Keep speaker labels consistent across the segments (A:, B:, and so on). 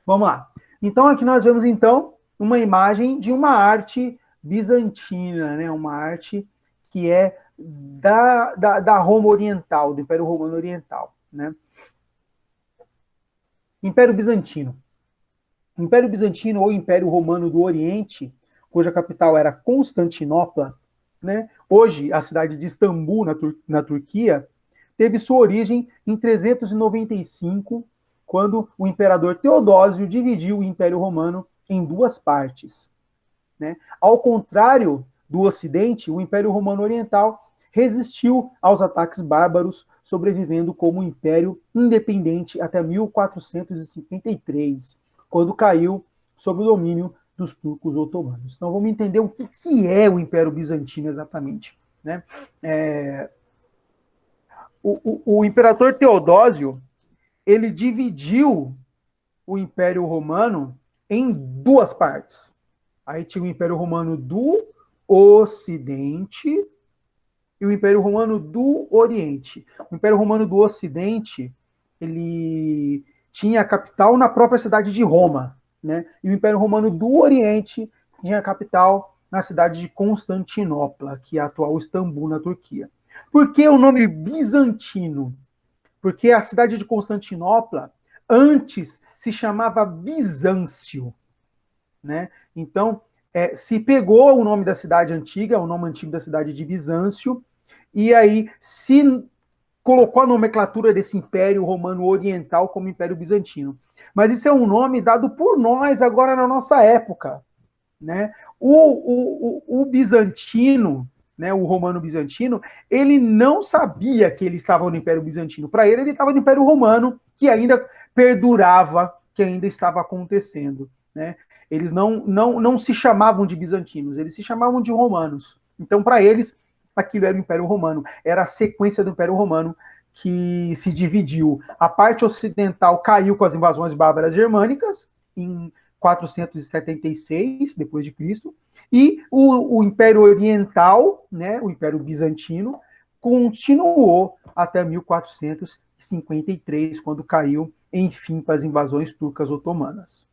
A: Vamos lá. Então, aqui nós vemos, então, uma imagem de uma arte bizantina, né? Uma arte que é da Roma Oriental, do Império Romano Oriental, né? Império Bizantino. O Império Bizantino ou Império Romano do Oriente, cuja capital era Constantinopla, né? Hoje a cidade de Istambul, na Turquia, teve sua origem em 395, quando o imperador Teodósio dividiu o Império Romano em duas partes, né? Ao contrário do Ocidente, o Império Romano Oriental resistiu aos ataques bárbaros, sobrevivendo como um império independente até 1453, quando caiu sob o domínio dos turcos otomanos. Então vamos entender o que é o Império Bizantino exatamente, né? O imperador Teodósio, ele dividiu o Império Romano em duas partes. Aí tinha o Império Romano do Ocidente e o Império Romano do Oriente. O Império Romano do Ocidente, ele tinha a capital na própria cidade de Roma, né? E o Império Romano do Oriente tinha a capital na cidade de Constantinopla, que é a atual Istambul, na Turquia. Por que o nome bizantino? Porque a cidade de Constantinopla antes se chamava Bizâncio, né? Então, se pegou o nome da cidade antiga, o nome antigo da cidade de Bizâncio, e aí se colocou a nomenclatura desse Império Romano Oriental como Império Bizantino. Mas isso é um nome dado por nós agora na nossa época, né? O bizantino, né, o romano bizantino, ele não sabia que ele estava no Império Bizantino. Para ele estava no Império Romano, que ainda perdurava, que ainda estava acontecendo, né? Eles não se chamavam de bizantinos, eles se chamavam de romanos. Então, para eles, aquilo era o Império Romano, era a sequência do Império Romano que se dividiu. A parte ocidental caiu com as invasões bárbaras germânicas, em 476 depois de Cristo, e o Império Oriental, né, o Império Bizantino, continuou até 1453, quando caiu, enfim, para as invasões turcas otomanas.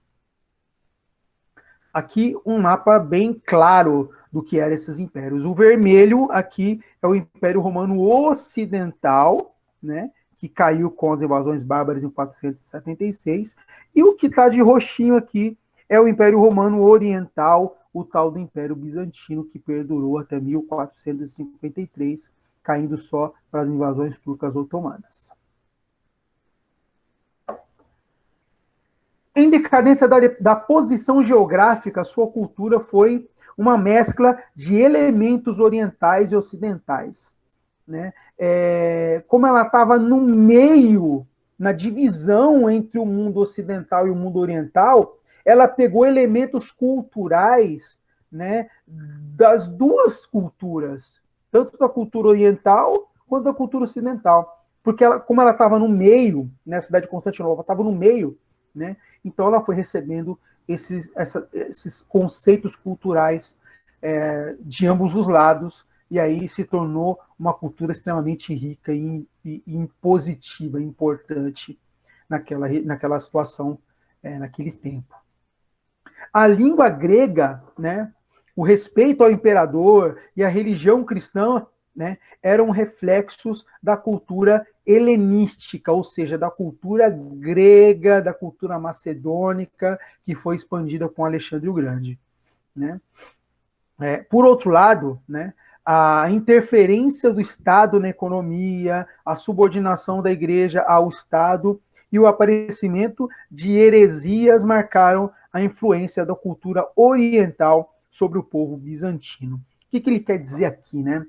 A: Aqui um mapa bem claro do que eram esses impérios. O vermelho aqui é o Império Romano Ocidental, né, que caiu com as invasões bárbaras em 476, e o que está de roxinho aqui é o Império Romano Oriental, o tal do Império Bizantino, que perdurou até 1453, caindo só para as invasões turcas otomanas. Em decadência da posição geográfica, sua cultura foi uma mescla de elementos orientais e ocidentais, né? Como ela estava no meio, na divisão entre o mundo ocidental e o mundo oriental, ela pegou elementos culturais, né, das duas culturas, tanto da cultura oriental quanto da cultura ocidental. Porque ela, como ela estava no meio, né, a cidade de Constantinopla estava no meio, né, então ela foi recebendo esses conceitos culturais de ambos os lados, e aí se tornou uma cultura extremamente rica e positiva, importante naquela situação, naquele tempo. A língua grega, né, o respeito ao imperador e a religião cristã, né, eram reflexos da cultura helenística, ou seja, da cultura grega, da cultura macedônica, que foi expandida com Alexandre o Grande, né? Por outro lado, né, a interferência do Estado na economia, a subordinação da igreja ao Estado e o aparecimento de heresias marcaram a influência da cultura oriental sobre o povo bizantino. O que ele quer dizer aqui, né?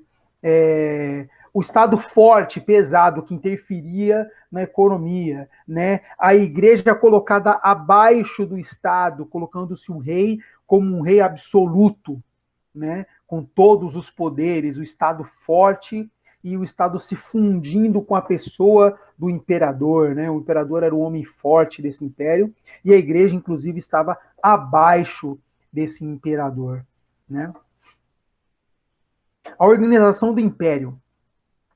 A: O Estado forte, pesado, que interferia na economia, né? A igreja colocada abaixo do Estado, colocando-se o rei como um rei absoluto, né, com todos os poderes, o Estado forte e o Estado se fundindo com a pessoa do imperador, né? O imperador era o homem forte desse império e a igreja, inclusive, estava abaixo desse imperador, né? A organização do império.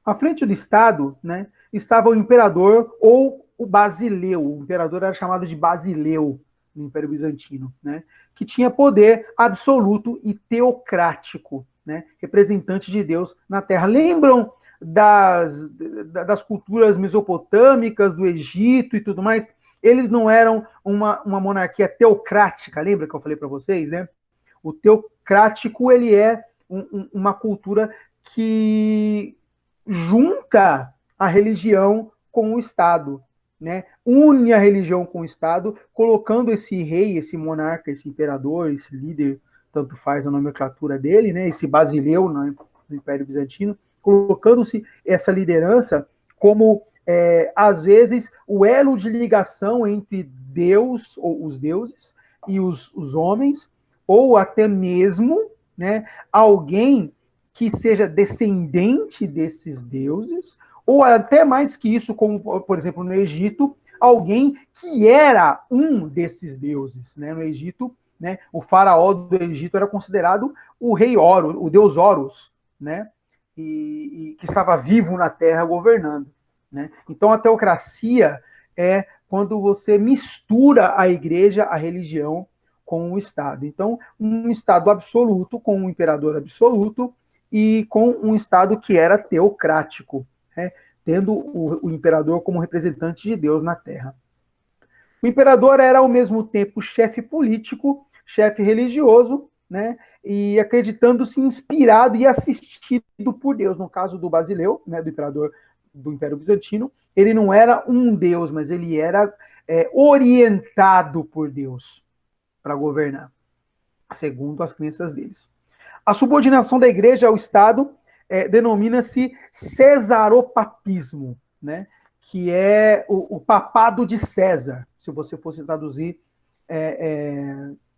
A: À frente do Estado, né, estava o imperador ou o basileu. O imperador era chamado de basileu, no Império Bizantino, né? Que tinha poder absoluto e teocrático, né? Representante de Deus na Terra. Lembram das culturas mesopotâmicas, do Egito e tudo mais? Eles não eram uma monarquia teocrática, lembra que eu falei para vocês, né? O teocrático, ele é uma cultura que junta a religião com o Estado, né? Une a religião com o Estado, colocando esse rei, esse monarca, esse imperador, esse líder, tanto faz a nomenclatura dele, né? Esse basileu no Império Bizantino, colocando-se essa liderança como, às vezes, o elo de ligação entre Deus, ou os deuses, e os homens, ou até mesmo, né, alguém que seja descendente desses deuses, ou até mais que isso, como, por exemplo, no Egito, alguém que era um desses deuses. Né? No Egito, né, o faraó do Egito era considerado o rei Horus, o deus Horus, né? E que estava vivo na terra governando. Né? Então, a teocracia é quando você mistura a igreja, a religião, com o Estado. Então, um Estado absoluto, com um imperador absoluto, e com um Estado que era teocrático, né? Tendo o imperador como representante de Deus na Terra. O imperador era, ao mesmo tempo, chefe político, chefe religioso, né? E acreditando-se inspirado e assistido por Deus. No caso do Basileu, né, do imperador do Império Bizantino, ele não era um deus, mas ele era orientado por Deus para governar, segundo as crenças deles. A subordinação da igreja ao Estado denomina-se cesaropapismo, né? Que é o papado de César, se você fosse traduzir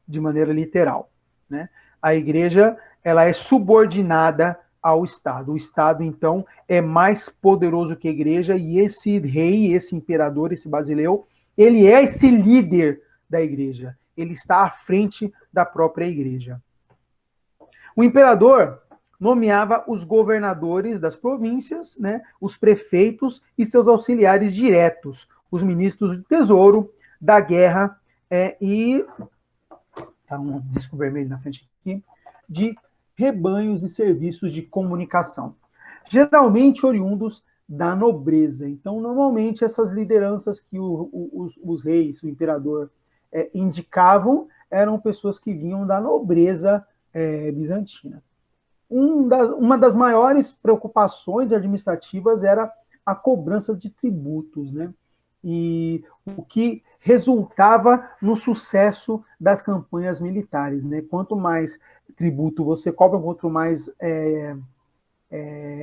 A: de maneira literal. Né? A igreja ela é subordinada ao Estado. O Estado, então, é mais poderoso que a igreja, e esse rei, esse imperador, esse basileu, ele é esse líder da igreja. Ele está à frente da própria igreja. O imperador nomeava os governadores das províncias, né, os prefeitos e seus auxiliares diretos, os ministros do tesouro, da guerra e... Está um risco vermelho na frente aqui. De rebanhos e serviços de comunicação. Geralmente oriundos da nobreza. Então, normalmente, essas lideranças que os reis, o imperador, indicavam, eram pessoas que vinham da nobreza bizantina. Uma das maiores preocupações administrativas era a cobrança de tributos, né? E o que resultava no sucesso das campanhas militares, né? Quanto mais tributo você cobra, quanto mais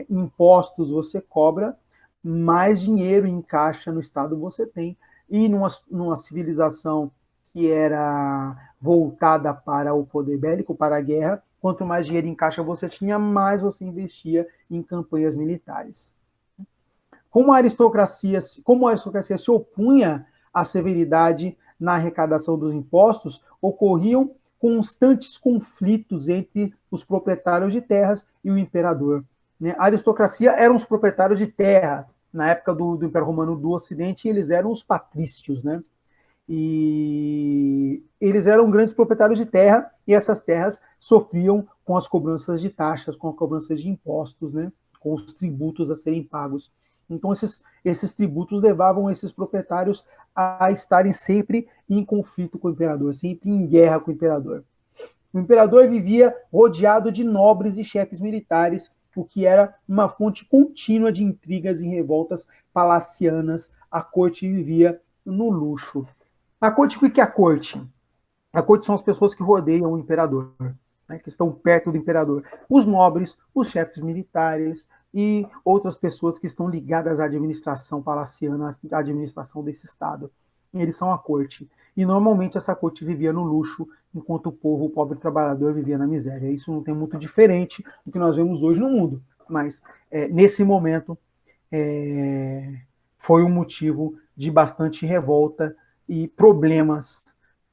A: impostos você cobra, mais dinheiro em caixa no Estado você tem. E numa civilização que era voltada para o poder bélico, para a guerra, quanto mais dinheiro em caixa você tinha, mais você investia em campanhas militares. Como a aristocracia se opunha à severidade na arrecadação dos impostos, ocorriam constantes conflitos entre os proprietários de terras e o imperador. A aristocracia eram os proprietários de terra. Na época do Império Romano do Ocidente, eles eram os patrícios, né? E eles eram grandes proprietários de terra, e essas terras sofriam com as cobranças de taxas, com as cobranças de impostos, né? Com os tributos a serem pagos. Então, esses tributos levavam esses proprietários a estarem sempre em conflito com o imperador, sempre em guerra com o imperador. O imperador vivia rodeado de nobres e chefes militares, o que era uma fonte contínua de intrigas e revoltas palacianas. A corte vivia no luxo. A corte, o que é a corte? A corte são as pessoas que rodeiam o imperador, né, que estão perto do imperador. Os nobres, os chefes militares e outras pessoas que estão ligadas à administração palaciana, à administração desse estado. Eles são a corte. E normalmente essa corte vivia no luxo, enquanto o povo, o pobre trabalhador, vivia na miséria. Isso não tem muito diferente do que nós vemos hoje no mundo. Mas, nesse momento, foi um motivo de bastante revolta e problemas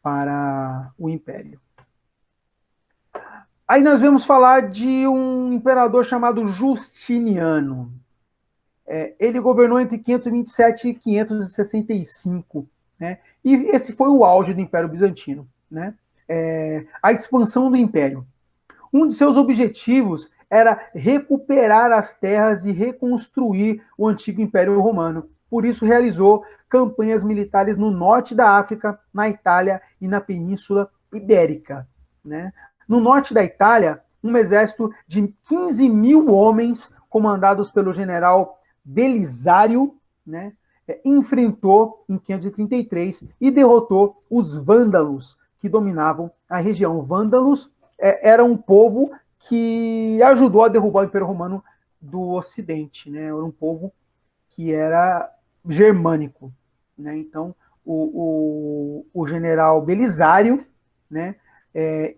A: para o império. Aí nós vamos falar de um imperador chamado Justiniano. Ele governou entre 527 e 565 né? E esse foi o auge do Império Bizantino, né? A expansão do Império. Um de seus objetivos era recuperar as terras e reconstruir o antigo Império Romano. Por isso, realizou campanhas militares no norte da África, na Itália e na Península Ibérica, né? No norte da Itália, um exército de 15 mil homens, comandados pelo general Belisário, né, enfrentou em 533 e derrotou os vândalos que dominavam a região. Vândalos era um povo que ajudou a derrubar o Império Romano do Ocidente, né? Era um povo que era germânico, né? Então, o general Belisário, né,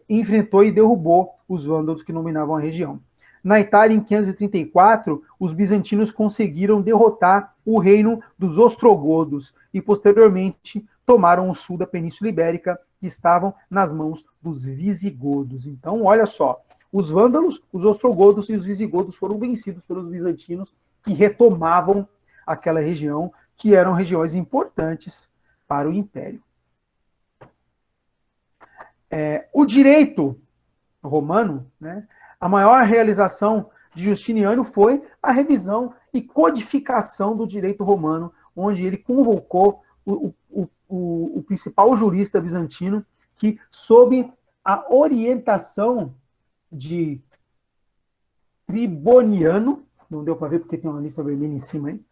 A: enfrentou e derrubou os vândalos que dominavam a região. Na Itália, em 534, os bizantinos conseguiram derrotar o reino dos ostrogodos e, posteriormente, tomaram o sul da Península Ibérica, que estavam nas mãos dos visigodos. Então, olha só, os vândalos, os ostrogodos e os visigodos foram vencidos pelos bizantinos, que retomavam aquela região, que eram regiões importantes para o Império. O direito romano, né, a maior realização de Justiniano foi a revisão e codificação do direito romano, onde ele convocou o principal jurista bizantino, que, sob a orientação de Triboniano, não deu para ver porque tem uma lista vermelha em cima, hein?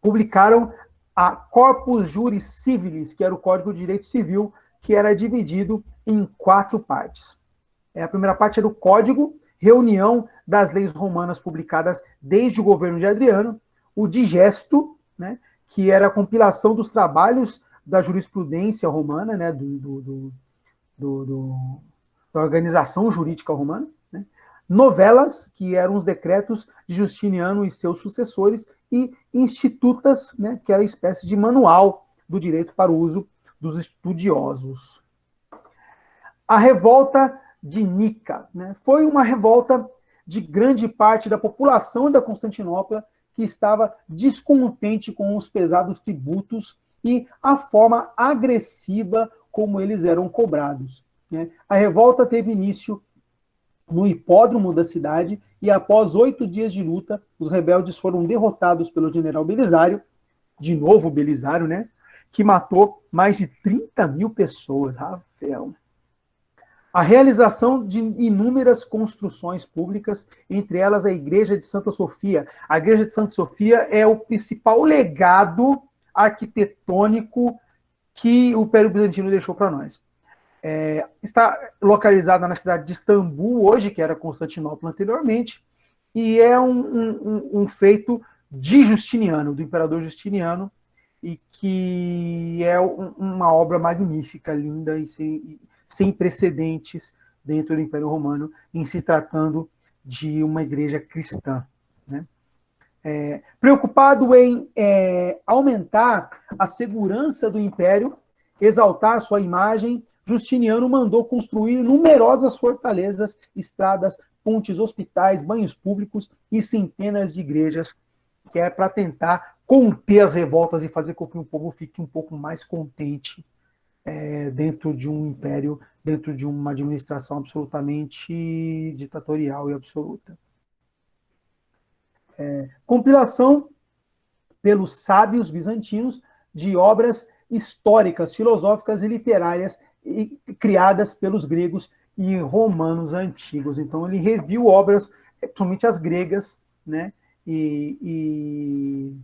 A: Publicaram a Corpus Juris Civilis, que era o Código de Direito Civil, que era dividido em 4 partes. A primeira parte era o Código, reunião das leis romanas publicadas desde o governo de Adriano, o Digesto, né, que era a compilação dos trabalhos da jurisprudência romana, né, da organização jurídica romana, né, novelas, que eram os decretos de Justiniano e seus sucessores, e institutas, né, que era uma espécie de manual do direito para o uso dos estudiosos. A revolta de Nica, né, foi uma revolta de grande parte da população da Constantinopla, que estava descontente com os pesados tributos e a forma agressiva como eles eram cobrados, né? A revolta teve início no hipódromo da cidade e, após 8 dias de luta, os rebeldes foram derrotados pelo general Belisário, de novo Belisário, né, que matou mais de 30 mil pessoas. Rafael. A realização de inúmeras construções públicas, entre elas a Igreja de Santa Sofia. A Igreja de Santa Sofia é o principal legado arquitetônico que o Império Bizantino deixou para nós. Está localizada na cidade de Istambul, hoje, que era Constantinopla anteriormente, e é um feito de Justiniano, do imperador Justiniano, e que é uma obra magnífica, linda e sem precedentes dentro do Império Romano, em se tratando de uma igreja cristã, né? Preocupado em aumentar a segurança do Império, exaltar sua imagem, Justiniano mandou construir numerosas fortalezas, estradas, pontes, hospitais, banhos públicos e centenas de igrejas, que é para tentar conter as revoltas e fazer com que o povo fique um pouco mais contente dentro de um império, dentro de uma administração absolutamente ditatorial e absoluta. Compilação pelos sábios bizantinos de obras históricas, filosóficas e literárias criadas pelos gregos e romanos antigos. Então, ele reviu obras, principalmente as gregas, né, e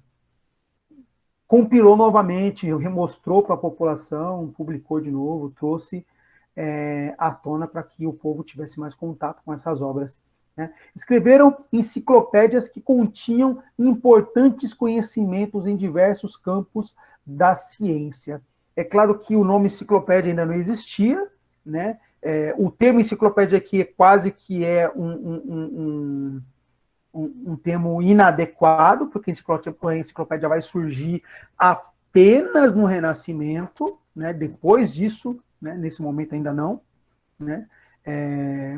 A: compilou novamente, remostrou para a população, publicou de novo, trouxe à tona para que o povo tivesse mais contato com essas obras, né? Escreveram enciclopédias que continham importantes conhecimentos em diversos campos da ciência. É claro que o nome enciclopédia ainda não existia, né? O termo enciclopédia aqui quase que é um termo inadequado, porque a enciclopédia vai surgir apenas no Renascimento, né? Depois disso, né? Nesse momento ainda não, né?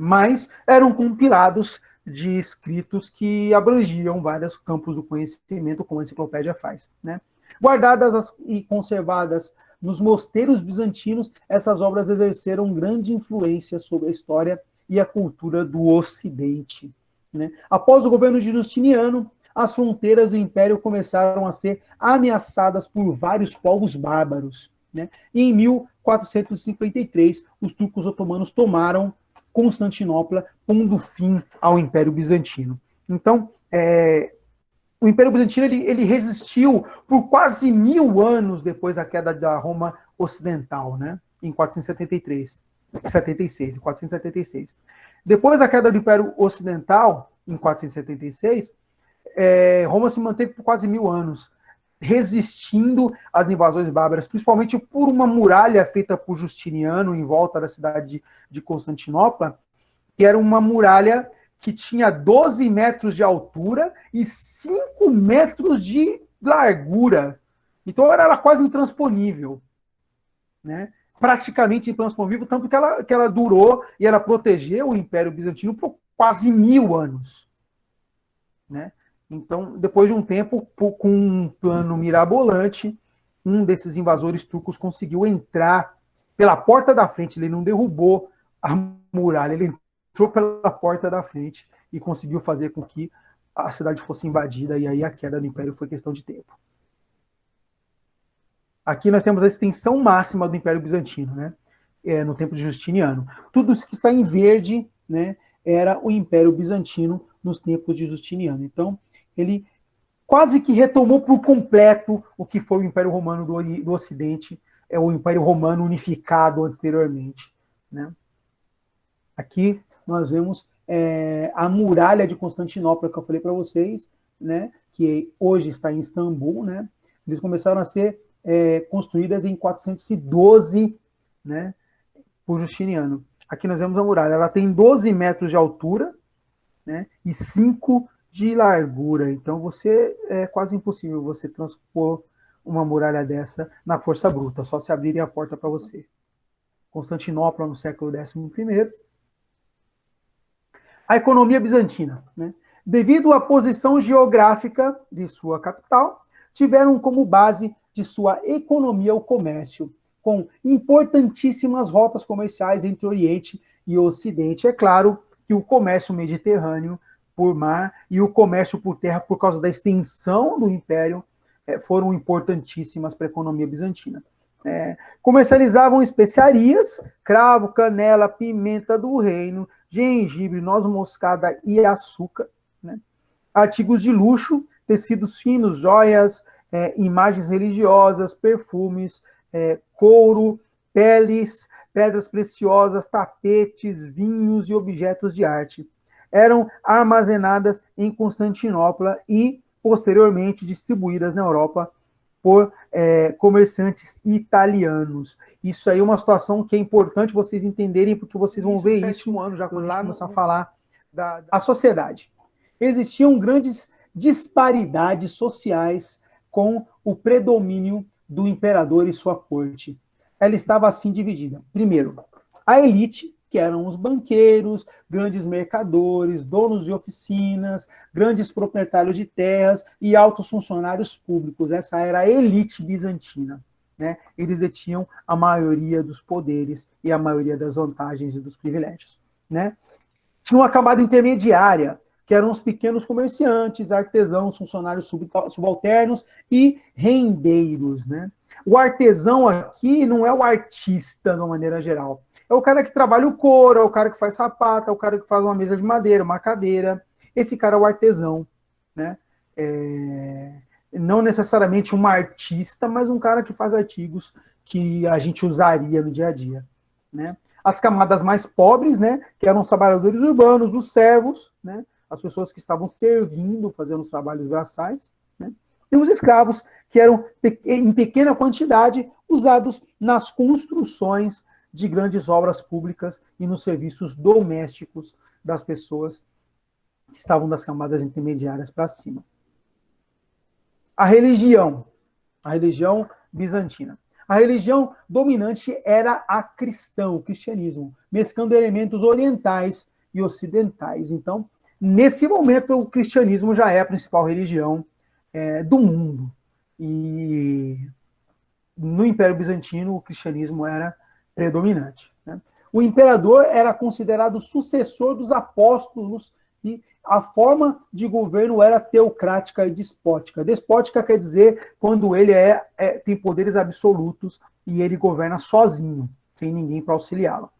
A: Mas eram compilados de escritos que abrangiam vários campos do conhecimento, como a enciclopédia faz, né? Guardadas e conservadas nos mosteiros bizantinos, essas obras exerceram grande influência sobre a história e a cultura do Ocidente. Né? Após o governo de Justiniano, as fronteiras do Império começaram a ser ameaçadas por vários povos bárbaros. Né? E em 1453, os turcos otomanos tomaram Constantinopla, pondo fim ao Império Bizantino. Então, o Império Bizantino ele resistiu por quase 1000 anos depois da queda da Roma Ocidental, né? Em 476. Depois da queda do Império Ocidental, em 476, Roma se manteve por quase 1000 anos, resistindo às invasões bárbaras, principalmente por uma muralha feita por Justiniano em volta da cidade de Constantinopla, que era uma muralha que tinha 12 metros de altura e 5 metros de largura. Então era quase intransponível, né? Praticamente intransponível, tanto que ela durou e ela protegeu o Império Bizantino por quase 1000 anos. Né? Então, depois de um tempo, com um plano mirabolante, um desses invasores turcos conseguiu entrar pela porta da frente. Ele não derrubou a muralha, ele entrou pela porta da frente e conseguiu fazer com que a cidade fosse invadida, e aí a queda do Império foi questão de tempo. Aqui nós temos a extensão máxima do Império Bizantino, né? No tempo de Justiniano. Tudo isso que está em verde, né, era o Império Bizantino nos tempos de Justiniano. Então, ele quase que retomou por completo o que foi o Império Romano do Ocidente, o Império Romano unificado anteriormente. Né? Aqui nós vemos a muralha de Constantinopla, que eu falei para vocês, né, que hoje está em Istambul. Né? Eles começaram a ser construídas em 412, né, por Justiniano. Aqui nós vemos a muralha. Ela tem 12 metros de altura, né, e 5 de largura. Então, é quase impossível você transpor uma muralha dessa na força bruta, só se abrirem a porta para você. Constantinopla, no século XI. A economia bizantina. Né? Devido à posição geográfica de sua capital, tiveram como base de sua economia o comércio, com importantíssimas rotas comerciais entre Oriente e Ocidente. É claro que o comércio mediterrâneo por mar e o comércio por terra, por causa da extensão do Império, foram importantíssimas para a economia bizantina. Comercializavam especiarias, cravo, canela, pimenta do reino, gengibre, noz moscada e açúcar, né? Artigos de luxo, tecidos finos, joias, imagens religiosas, perfumes, couro, peles, pedras preciosas, tapetes, vinhos e objetos de arte. Eram armazenadas em Constantinopla e, posteriormente, distribuídas na Europa por comerciantes italianos. Isso aí é uma situação que é importante vocês entenderem, porque vocês vão ver isso no ano já quando lá começar a falar da sociedade. Existiam grandes disparidades sociais com o predomínio do imperador e sua corte. Ela estava assim dividida. Primeiro, a elite, que eram os banqueiros, grandes mercadores, donos de oficinas, grandes proprietários de terras e altos funcionários públicos. Essa era a elite bizantina. Né? Eles detinham a maioria dos poderes e a maioria das vantagens e dos privilégios. Né? Tinha uma camada intermediária, que eram os pequenos comerciantes, artesãos, funcionários subalternos e rendeiros. Né? O artesão aqui não é o artista, de uma maneira geral. É o cara que trabalha o couro, é o cara que faz sapato, é o cara que faz uma mesa de madeira, uma cadeira. Esse cara é o artesão. Né? Não necessariamente um artista, mas um cara que faz artigos que a gente usaria no dia a dia. Né? As camadas mais pobres, né, que eram os trabalhadores urbanos, os servos, né, as pessoas que estavam servindo, fazendo os trabalhos braçais, né, e os escravos, que eram em pequena quantidade usados nas construções de grandes obras públicas e nos serviços domésticos das pessoas que estavam das camadas intermediárias para cima. A religião bizantina. A religião dominante era a cristã, o cristianismo, mesclando elementos orientais e ocidentais. Então, nesse momento, o cristianismo já é a principal religião do mundo. E no Império Bizantino o cristianismo era predominante, né? O imperador era considerado sucessor dos apóstolos e a forma de governo era teocrática e despótica. Despótica quer dizer quando ele tem poderes absolutos e ele governa sozinho, sem ninguém para auxiliá-lo.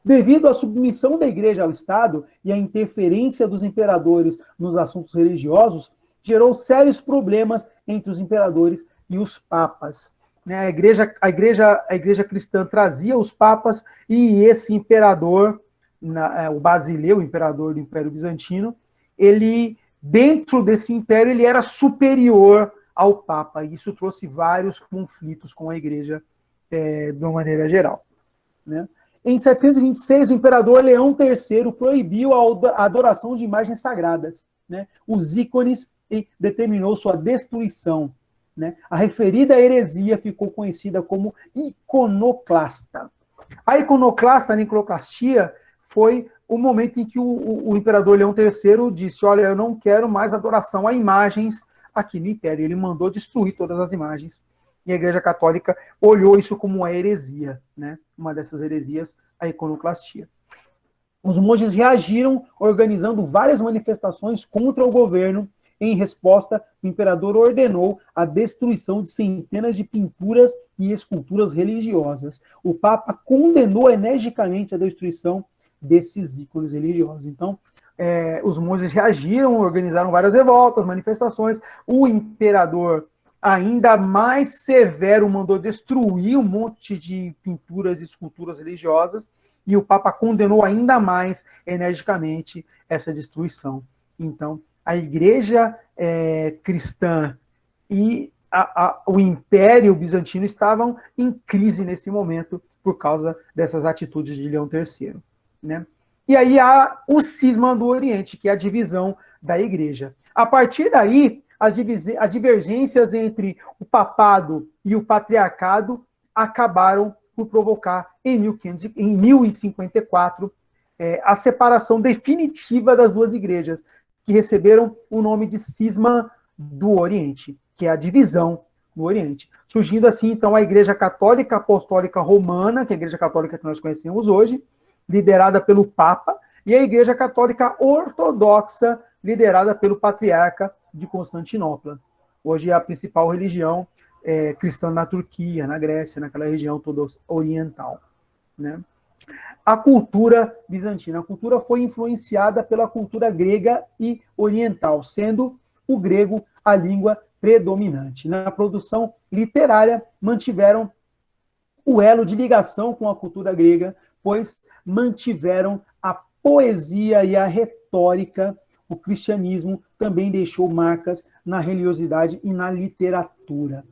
A: Devido à submissão da igreja ao Estado e à interferência dos imperadores nos assuntos religiosos, gerou sérios problemas entre os imperadores e os papas. A igreja cristã trazia os papas e esse imperador, o Basileu, o imperador do Império Bizantino, ele, dentro desse império, ele era superior ao papa. E isso trouxe vários conflitos com a igreja de uma maneira geral, né? Em 726, o imperador Leão III proibiu a adoração de imagens sagradas, né, os ícones, e determinou sua destruição, né? A referida heresia ficou conhecida como iconoclasta. A iconoclastia, foi o momento em que o imperador Leão III disse: olha, eu não quero mais adoração a imagens aqui no Império. Ele mandou destruir todas as imagens. E a Igreja Católica olhou isso como uma heresia, né? Uma dessas heresias, a iconoclastia. Os monges reagiram organizando várias manifestações contra o governo. Em resposta, o imperador ordenou a destruição de centenas de pinturas e esculturas religiosas. O Papa condenou energicamente a destruição desses ícones religiosos. Então, os monges reagiram, organizaram várias revoltas, manifestações. O imperador, ainda mais severo, mandou destruir um monte de pinturas e esculturas religiosas, e o Papa condenou ainda mais energicamente essa destruição. Então, a igreja cristã e o Império Bizantino estavam em crise nesse momento por causa dessas atitudes de Leão III, né? E aí há o cisma do Oriente, que é a divisão da igreja. A partir daí, as divergências entre o papado e o patriarcado acabaram por provocar, em 1054, a separação definitiva das duas igrejas, que receberam o nome de cisma do Oriente, que é a divisão do Oriente. Surgindo assim, então, a Igreja Católica Apostólica Romana, que é a Igreja Católica que nós conhecemos hoje, liderada pelo Papa, e a Igreja Católica Ortodoxa, liderada pelo Patriarca de Constantinopla. Hoje é a principal religião cristã na Turquia, na Grécia, naquela região toda oriental, né? A cultura bizantina. A cultura foi influenciada pela cultura grega e oriental, sendo o grego a língua predominante. Na produção literária, mantiveram o elo de ligação com a cultura grega, pois mantiveram a poesia e a retórica. O cristianismo também deixou marcas na religiosidade e na literatura.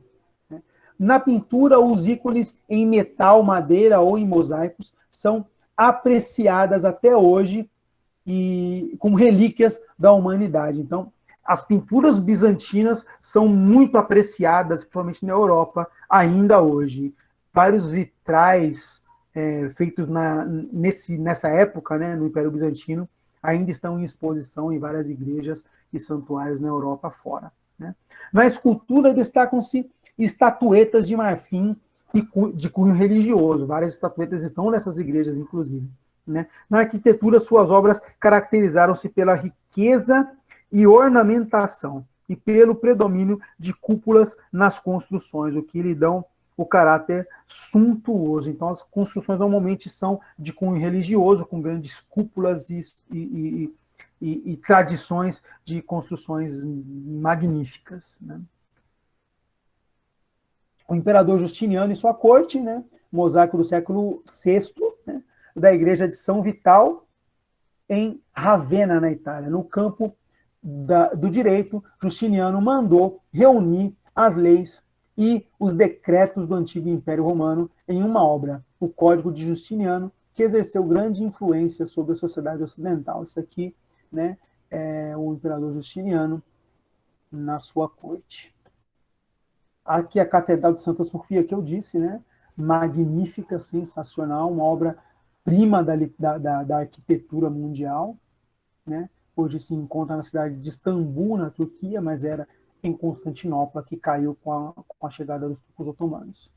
A: Na pintura, os ícones em metal, madeira ou em mosaicos são apreciadas até hoje e como relíquias da humanidade. Então, as pinturas bizantinas são muito apreciadas, principalmente na Europa, ainda hoje. Vários vitrais feitos nessa época, né, no Império Bizantino, ainda estão em exposição em várias igrejas e santuários na Europa fora, né? Na escultura destacam-se estatuetas de marfim e de cunho religioso. Várias estatuetas estão nessas igrejas, inclusive, né? Na arquitetura, suas obras caracterizaram-se pela riqueza e ornamentação e pelo predomínio de cúpulas nas construções, o que lhe dão o caráter suntuoso. Então, as construções normalmente são de cunho religioso, com grandes cúpulas e tradições de construções magníficas, né? O imperador Justiniano e sua corte, né? Mosaico do século VI, né? Da igreja de São Vital, em Ravenna, na Itália. No campo do direito, Justiniano mandou reunir as leis e os decretos do antigo Império Romano em uma obra, o Código de Justiniano, que exerceu grande influência sobre a sociedade ocidental. Isso aqui, né, é o imperador Justiniano na sua corte. Aqui a Catedral de Santa Sofia, que eu disse, né? Magnífica, sensacional, uma obra-prima da arquitetura mundial, né? Hoje se encontra na cidade de Istambul, na Turquia, mas era em Constantinopla, que caiu com a chegada dos turcos otomanos.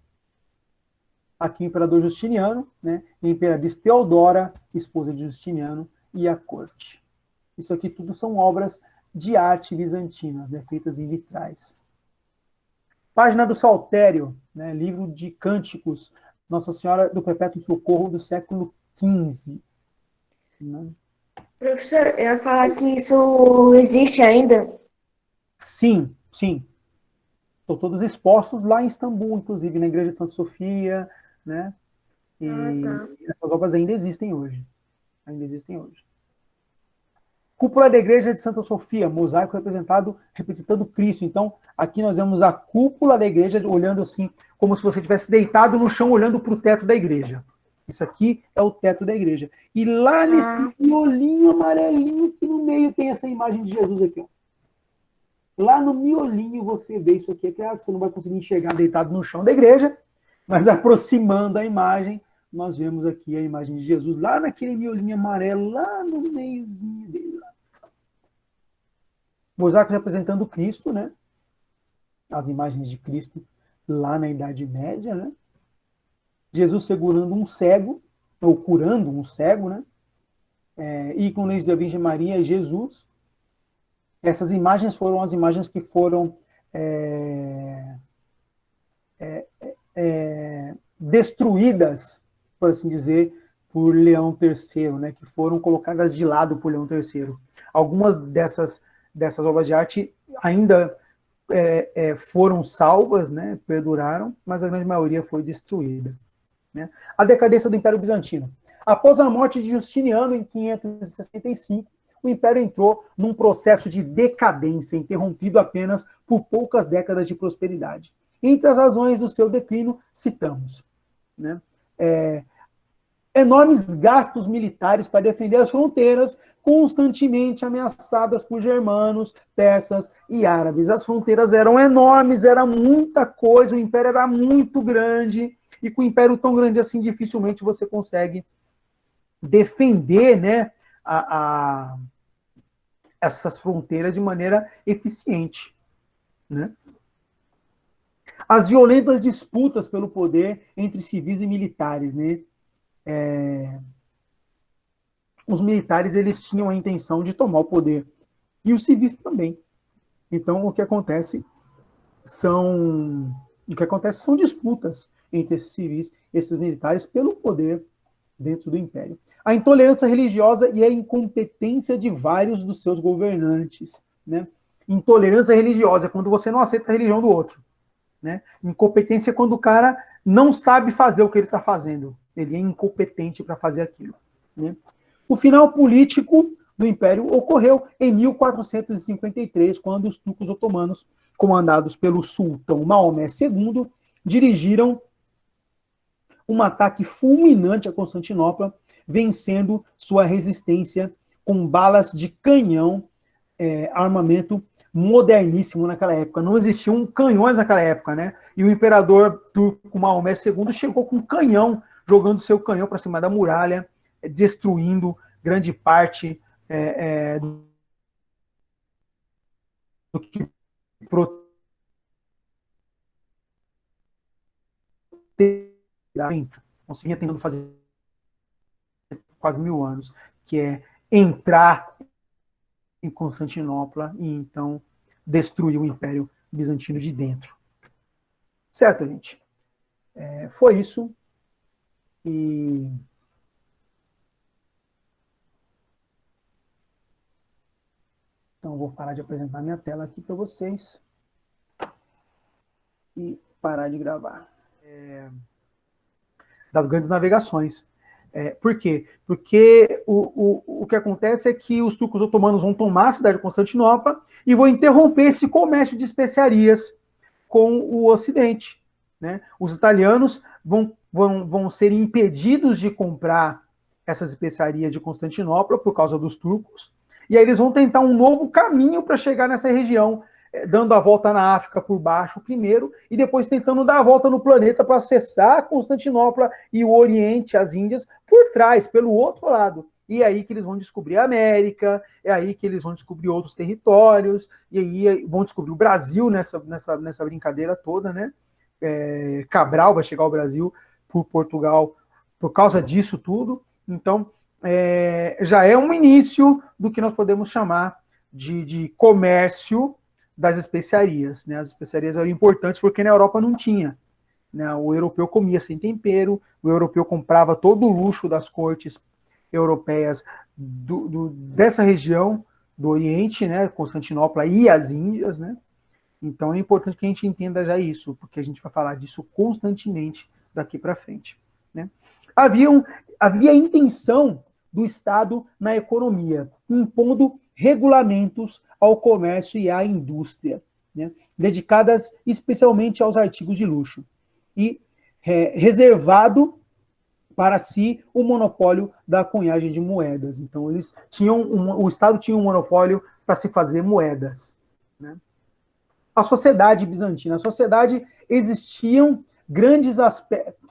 A: aqui o imperador Justiniano, né, e a imperatriz Teodora, esposa de Justiniano, e a corte. Isso aqui tudo são obras de arte bizantinas, né, feitas em vitrais. Página do Saltério, né, livro de cânticos, Nossa Senhora do Perpétuo Socorro do século XV. Né?
B: Professor, eu ia falar que isso existe ainda.
A: Sim, sim. Estão todos expostos lá em Istambul, inclusive, na Igreja de Santa Sofia, né?
B: Ah,
A: E
B: tá.
A: essas obras ainda existem hoje. Ainda existem hoje. Cúpula da Igreja de Santa Sofia, mosaico representando Cristo. Então, aqui nós vemos a cúpula da igreja olhando assim, como se você estivesse deitado no chão olhando para o teto da igreja. Isso aqui é o teto da igreja. E lá nesse
B: Ah,
A: miolinho amarelinho que no meio tem essa imagem de Jesus aqui. Ó. Lá no miolinho você vê isso aqui. É claro que você não vai conseguir enxergar deitado no chão da igreja, mas aproximando a imagem, nós vemos aqui a imagem de Jesus lá naquele miolinho amarelo, lá no meiozinho dele. Mosaico representando Cristo, né? As imagens de Cristo lá na Idade Média, né? Jesus segurando um cego, ou curando um cego, né? Ícones da Virgem Maria e Jesus. Essas imagens foram as imagens que foram destruídas, por assim dizer, por Leão III, né? Que foram colocadas de lado por Leão III. Algumas dessas obras de arte ainda foram salvas, né, perduraram, mas a grande maioria foi destruída. Né? A decadência do Império Bizantino. Após a morte de Justiniano, em 565, o Império entrou num processo de decadência, interrompido apenas por poucas décadas de prosperidade. Entre as razões do seu declínio, citamos, né, enormes gastos militares para defender as fronteiras, constantemente ameaçadas por germanos, persas e árabes. As fronteiras eram enormes, era muita coisa, o império era muito grande, e com um império tão grande assim, dificilmente você consegue defender, né, essas fronteiras de maneira eficiente. Né? As violentas disputas pelo poder entre civis e militares, né? Os militares eles tinham a intenção de tomar o poder e os civis também. Então o que acontece são disputas entre esses civis, esses militares pelo poder dentro do império. A intolerância religiosa e a incompetência de vários dos seus governantes, né? Intolerância religiosa é quando você não aceita a religião do outro, né? Incompetência é quando o cara não sabe fazer o que ele está fazendo. Ele é incompetente para fazer aquilo, né? O final político do Império ocorreu em 1453, quando os turcos otomanos, comandados pelo sultão Maomé II, dirigiram um ataque fulminante a Constantinopla, vencendo sua resistência com balas de canhão, armamento moderníssimo naquela época. Não existiam canhões naquela época, né? E o imperador turco Maomé II chegou com um canhão, jogando seu canhão para cima da muralha, destruindo grande parte do que conseguia tentando fazer quase 1000 anos, que é entrar em Constantinopla e então destruir o Império Bizantino de dentro. Certo, gente? Foi isso. E então vou parar de apresentar minha tela aqui para vocês e parar de gravar. Das grandes navegações. Por quê? Porque o que acontece é que os turcos otomanos vão tomar a cidade de Constantinopla e vão interromper esse comércio de especiarias com o Ocidente. Né? Os italianos vão ser impedidos de comprar essas especiarias de Constantinopla por causa dos turcos, e aí eles vão tentar um novo caminho para chegar nessa região, dando a volta na África por baixo primeiro, e depois tentando dar a volta no planeta para acessar Constantinopla e o Oriente, as Índias, por trás, pelo outro lado. E é aí que eles vão descobrir a América, é aí que eles vão descobrir outros territórios, e aí vão descobrir o Brasil nessa brincadeira toda, né? Cabral vai chegar ao Brasil por Portugal por causa disso tudo. Então, já é um início do que nós podemos chamar de comércio das especiarias, né? As especiarias eram importantes porque na Europa não tinha, né? O europeu comia sem tempero, o europeu comprava todo o luxo das cortes europeias dessa região do Oriente, né? Constantinopla e as Índias, né? Então é importante que a gente entenda já isso, porque a gente vai falar disso constantemente daqui para frente, né? Havia intenção do Estado na economia, impondo regulamentos ao comércio e à indústria, né, dedicadas especialmente aos artigos de luxo, e reservado para si o monopólio da cunhagem de moedas. Então, o Estado tinha um monopólio para se fazer moedas, né? A sociedade bizantina. A sociedade existiam grandes aspectos.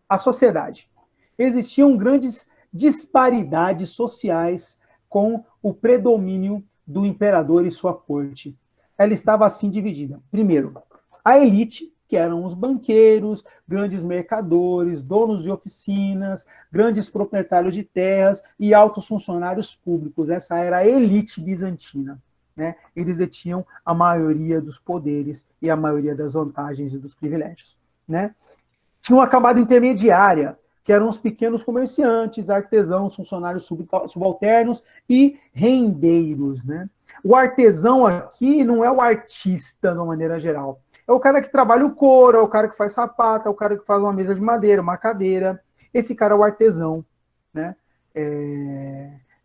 A: A sociedade. Existiam grandes disparidades sociais com o predomínio do imperador e sua corte. Ela estava assim dividida. Primeiro, a elite, que eram os banqueiros, grandes mercadores, donos de oficinas, grandes proprietários de terras e altos funcionários públicos. Essa era a elite bizantina, né? Eles detinham a maioria dos poderes e a maioria das vantagens e dos privilégios, né? Tinha uma camada intermediária, que eram os pequenos comerciantes, artesãos, funcionários subalternos e rendeiros, né? O artesão aqui não é o artista, de uma maneira geral. É o cara que trabalha o couro, é o cara que faz sapato, é o cara que faz uma mesa de madeira, uma cadeira. Esse cara é o artesão, né?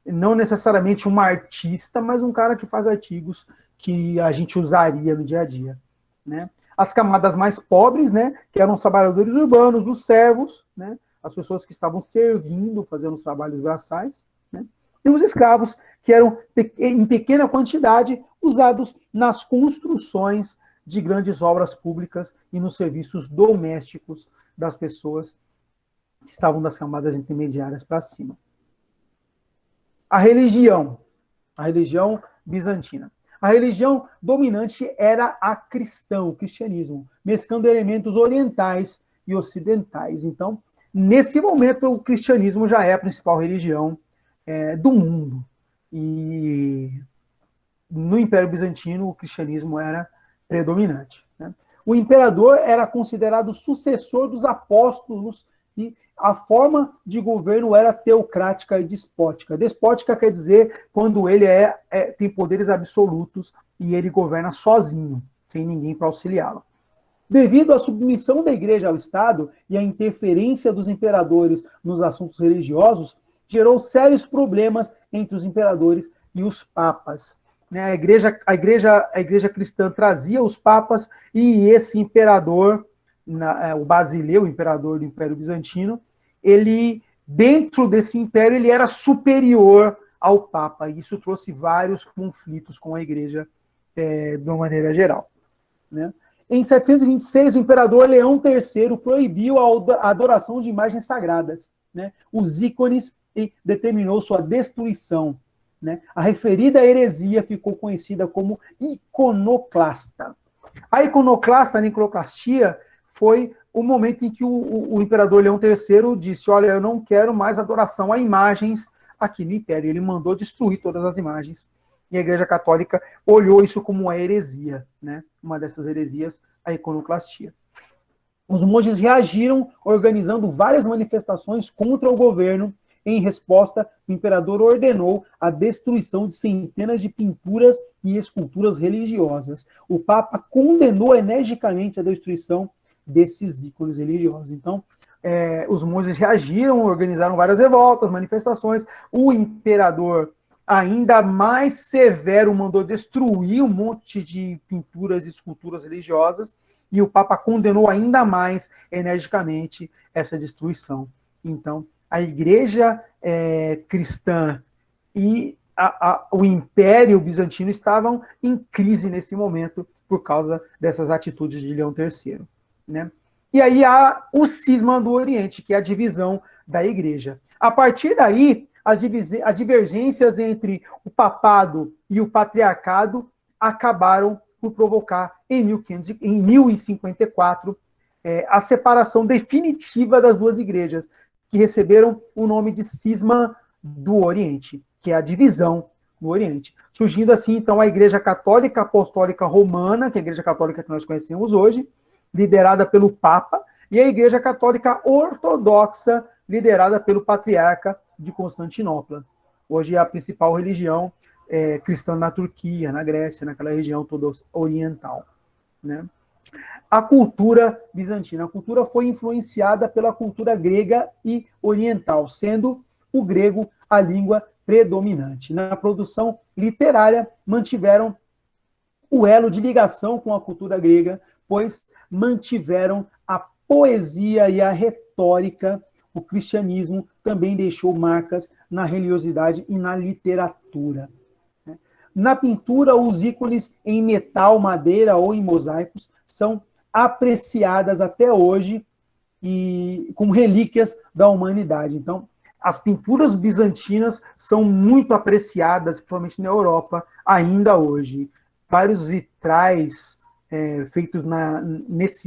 A: Não necessariamente um artista, mas um cara que faz artigos que a gente usaria no dia a dia, né? As camadas mais pobres, né, que eram os trabalhadores urbanos, os servos, né, as pessoas que estavam servindo, fazendo os trabalhos braçais, né, e os escravos, que eram em pequena quantidade usados nas construções de grandes obras públicas e nos serviços domésticos das pessoas que estavam das camadas intermediárias para cima. A religião bizantina. A religião dominante era a cristã, o cristianismo, mesclando elementos orientais e ocidentais. Então, nesse momento, o cristianismo já é a principal religião do mundo. E no Império Bizantino, o cristianismo era predominante, né? O imperador era considerado sucessor dos apóstolos e a forma de governo era teocrática e despótica. Despótica quer dizer quando ele tem poderes absolutos e ele governa sozinho, sem ninguém para auxiliá-lo. Devido à submissão da igreja ao Estado e à interferência dos imperadores nos assuntos religiosos, gerou sérios problemas entre os imperadores e os papas. A igreja cristã trazia os papas e esse imperador, o Basileu, o imperador do Império Bizantino, ele, dentro desse império, ele era superior ao Papa, e isso trouxe vários conflitos com a igreja de uma maneira geral, né? Em 726, o imperador Leão III proibiu a adoração de imagens sagradas, né, os ícones, e determinou sua destruição, né? A referida heresia ficou conhecida como iconoclasta. A iconoclastia, foi o momento em que o imperador Leão III disse: olha, eu não quero mais adoração a imagens aqui no Império. Ele mandou destruir todas as imagens. E a Igreja Católica olhou isso como uma heresia, né? Uma dessas heresias, a iconoclastia. Os monges reagiram organizando várias manifestações contra o governo. Em resposta, o imperador ordenou a destruição de centenas de pinturas e esculturas religiosas. O Papa condenou energicamente a destruição desses ícones religiosos. Então, os monges reagiram, organizaram várias revoltas, manifestações. O imperador, ainda mais severo, mandou destruir um monte de pinturas e esculturas religiosas, e o Papa condenou ainda mais energicamente essa destruição. Então, a igreja cristã e o Império Bizantino estavam em crise nesse momento por causa dessas atitudes de Leão III, né? E aí há o cisma do Oriente, que é a divisão da igreja. A partir daí, as divergências entre o papado e o patriarcado acabaram por provocar, em 1054, a separação definitiva das duas igrejas, que receberam o nome de Cisma do Oriente, que é a divisão no Oriente. Surgindo assim, então, a Igreja Católica Apostólica Romana, que é a Igreja Católica que nós conhecemos hoje, liderada pelo Papa, e a Igreja Católica Ortodoxa, liderada pelo Patriarca de Constantinopla. Hoje é a principal religião cristã na Turquia, na Grécia, naquela região toda oriental, né? A cultura bizantina. A cultura foi influenciada pela cultura grega e oriental, sendo o grego a língua predominante. Na produção literária, mantiveram o elo de ligação com a cultura grega, pois mantiveram a poesia e a retórica. O cristianismo também deixou marcas na religiosidade e na literatura. Na pintura, os ícones em metal, madeira ou em mosaicos são apreciadas até hoje e como relíquias da humanidade. Então, as pinturas bizantinas são muito apreciadas, principalmente na Europa, ainda hoje. Vários vitrais feitos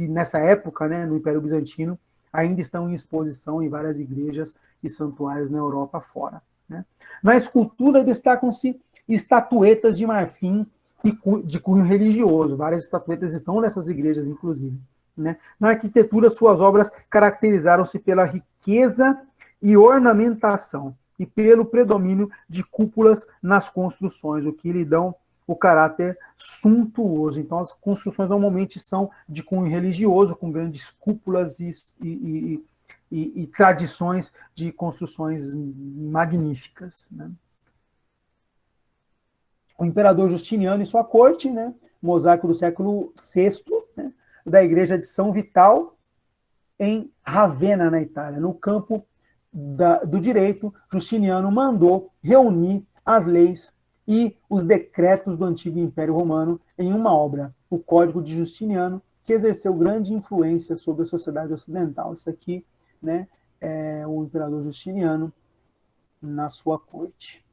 A: nessa época, né, no Império Bizantino, ainda estão em exposição em várias igrejas e santuários na Europa fora, né? Na escultura destacam-se estatuetas de marfim e de cunho religioso. Várias estatuetas estão nessas igrejas, inclusive, né? Na arquitetura, suas obras caracterizaram-se pela riqueza e ornamentação e pelo predomínio de cúpulas nas construções, o que lhe dão o caráter suntuoso. Então, as construções normalmente são de cunho religioso, com grandes cúpulas e tradições de construções magníficas, né? O imperador Justiniano e sua corte, né? Mosaico do século VI, né? Da igreja de São Vital, em Ravenna, na Itália. No campo do direito, Justiniano mandou reunir as leis e os decretos do antigo Império Romano em uma obra, o Código de Justiniano, que exerceu grande influência sobre a sociedade ocidental. Isso aqui, né, é o imperador Justiniano na sua corte.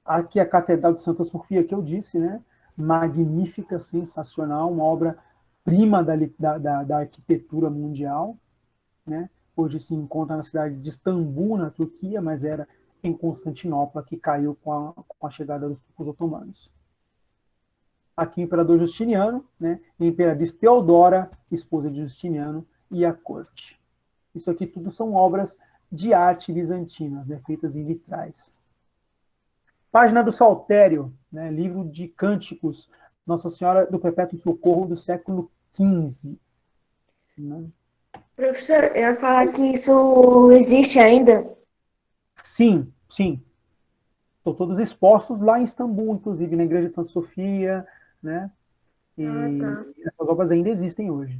A: Aqui a Catedral de Santa Sofia, que eu disse, né, magnífica, sensacional, uma obra-prima da arquitetura mundial, né? Hoje se encontra na cidade de Istambul, na Turquia, mas era em Constantinopla, que caiu com a chegada dos turcos otomanos. Aqui o imperador Justiniano, né, a imperatriz Teodora, esposa de Justiniano, e a corte. Isso aqui tudo são obras de arte bizantinas, né, feitas em vitrais. Página do Saltério, né, livro de Cânticos, Nossa Senhora do Perpétuo Socorro do século XV. Né?
B: Professor, eu ia falar que isso existe ainda?
A: Sim, sim. Estão todos expostos lá em Istambul, inclusive, na Igreja de Santa Sofia, né? E
B: tá.
A: essas obras ainda existem hoje.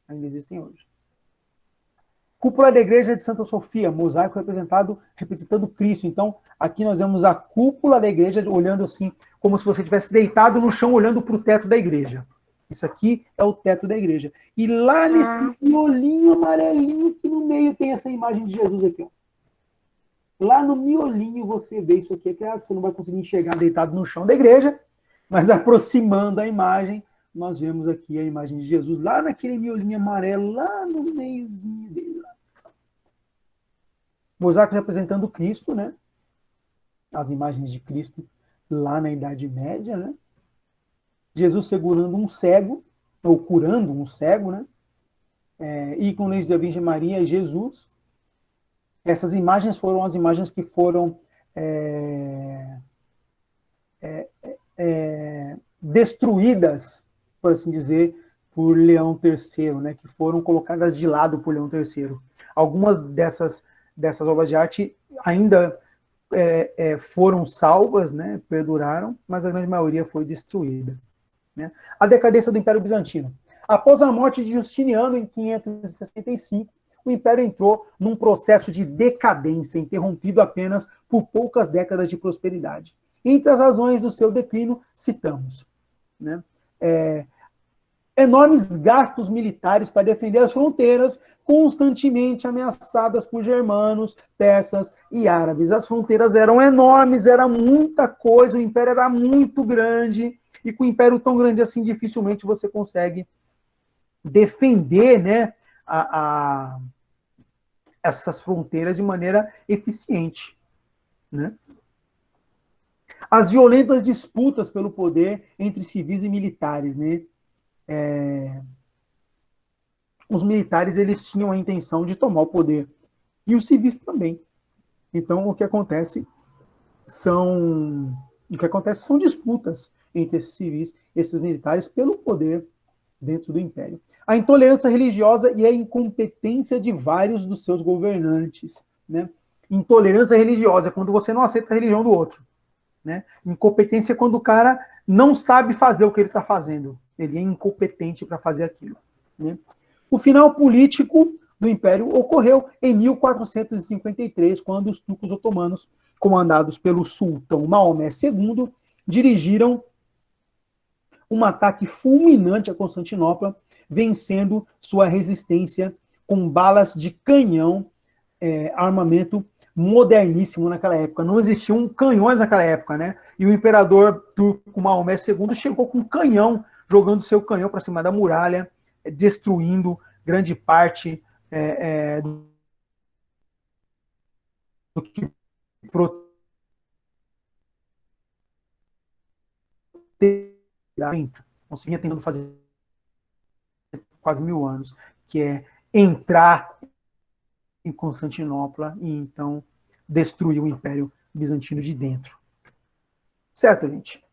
A: Ainda existem hoje. Cúpula da Igreja de Santa Sofia, mosaico representando Cristo. Então, aqui nós vemos a cúpula da igreja olhando assim, como se você estivesse deitado no chão, olhando para o teto da igreja. Isso aqui é o teto da igreja. E lá nesse miolinho amarelinho, que no meio tem essa imagem de Jesus aqui, ó. Lá no miolinho você vê isso aqui. Claro que você não vai conseguir enxergar deitado no chão da igreja, mas aproximando a imagem, nós vemos aqui a imagem de Jesus, lá naquele miolinho amarelo, lá no meiozinho dele. Mosaico representando Cristo, né? As imagens de Cristo lá na Idade Média, né? Jesus segurando um cego, ou curando um cego, né? Ícones da Virgem Maria e Jesus. Essas imagens foram as imagens que foram destruídas, por assim dizer, por Leão III, né? Que foram colocadas de lado por Leão III. Algumas dessas obras de arte ainda foram salvas, né? Perduraram, mas a grande maioria foi destruída. Né? A decadência do Império Bizantino. Após a morte de Justiniano, em 565, o Império entrou num processo de decadência, interrompido apenas por poucas décadas de prosperidade. Entre as razões do seu declínio, citamos, né? Enormes gastos militares para defender as fronteiras, constantemente ameaçadas por germanos, persas e árabes. As fronteiras eram enormes, era muita coisa, o Império era muito grande, e com um império tão grande assim, dificilmente você consegue defender, né, essas fronteiras de maneira eficiente, né? As violentas disputas pelo poder entre civis e militares, né? Os militares, eles tinham a intenção de tomar o poder, e os civis também. Então, o que acontece são disputas entre esses civis e esses militares pelo poder dentro do império. A intolerância religiosa e a incompetência de vários dos seus governantes, né? Intolerância religiosa é quando você não aceita a religião do outro, né? Incompetência é quando o cara não sabe fazer o que ele está fazendo. Ele é incompetente para fazer aquilo, né? O final político do Império ocorreu em 1453, quando os turcos otomanos, comandados pelo sultão Maomé II, dirigiram um ataque fulminante a Constantinopla, vencendo sua resistência com balas de canhão, armamento moderníssimo naquela época. Não existiam canhões naquela época, né? E o imperador turco Maomé II chegou com um canhão, jogando seu canhão para cima da muralha, destruindo grande parte do que conseguia tentando fazer quase 1000 anos, que é entrar em Constantinopla e então destruir o Império Bizantino de dentro. Certo, gente?